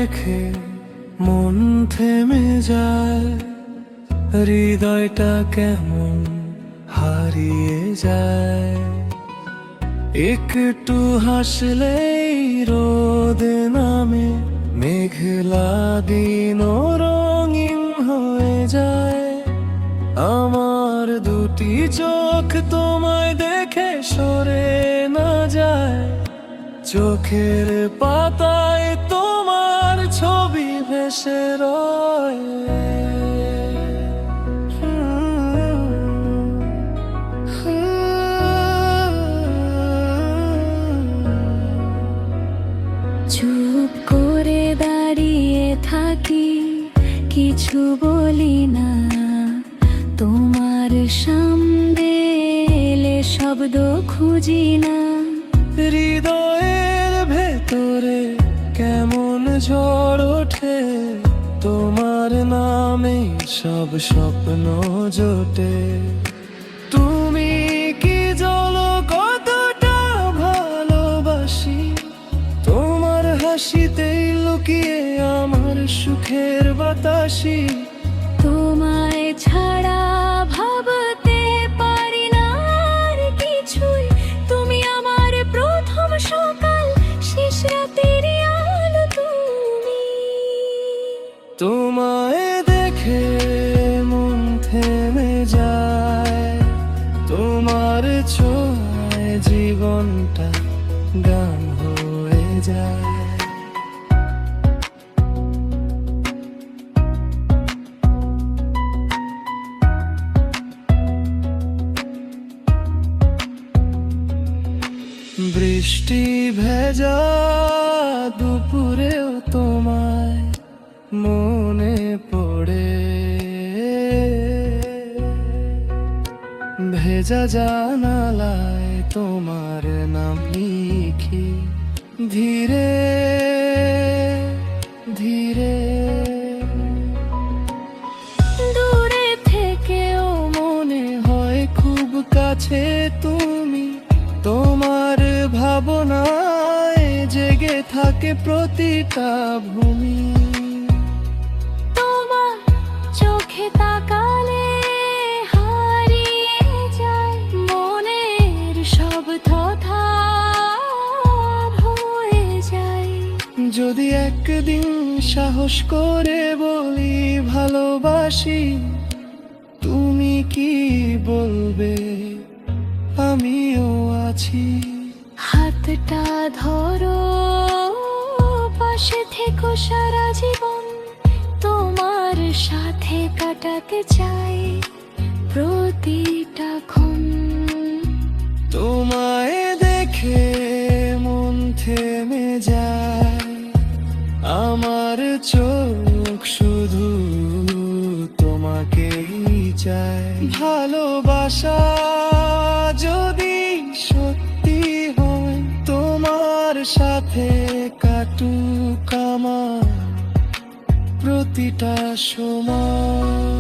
দেখে মন থেমে যায়, হৃদয়টা কেমন হারিয়ে যায়। একটু হাসলেই রোদ নামে, মেঘলা দিন রঙিন হয়ে যায়। আমার দুটি চোখ তোমায় দেখে সরে না যায়, চোখের পাতায় তোমার ছবি ভেসে রয়। চুপ করে দাঁড়িয়ে থাকি, কিছু বলি না। তোমার সামনে এলে শব্দ খুঁজি না। হৃদয়ের ভেতরে কেমন ঝড় ওঠে, তোমার নামে সব স্বপ্ন জোটে। তুমি কি জানো কতটা ভালোবাসি, তোমার হাসিতেই লুকিয়ে আমার সুখের বাতাসি। তোমায় ছাড়া ভাবতে পারি না আর কিছুই। তুমি আমার প্রথম সকাল, শেষ রাতের আলো তুমি। তোমায় দেখে মন থেমে যায়, তোমার ছোঁয়ায় জীবনটা গান হয়ে যায়। বৃষ্টি ভেজা দুপুরেও তোমায় মনে পড়ে, ভেজা জানালায় তোমার নাম লিখি ধীরে ধীরে। দূরে থেকেও মনে হয় খুব কাছে তুমি, তোমার ভাবনায় জেগে থাকে প্রতিটা ভূমি। তোমার চোখে তাকালে হারিয়ে যায় মনের সব কথা হয়ে যায়। যদি একদিন সাহস করে বলি ভালোবাসি, তুমি কি বলবে আমিও আছি? হাতটা ধরো, পাশে থেকো সারা জীবন। তোমার সাথে কাটাতে চাই প্রতিটা ক্ষণ। তোমায় দেখে মন থেমে যায়, আমার চোখ শুধু তোমাকেই চায়। ভালোবাসা যদি সত্যি হয়, তোমার সাথে কাটুক আমার প্রতিটা সময়।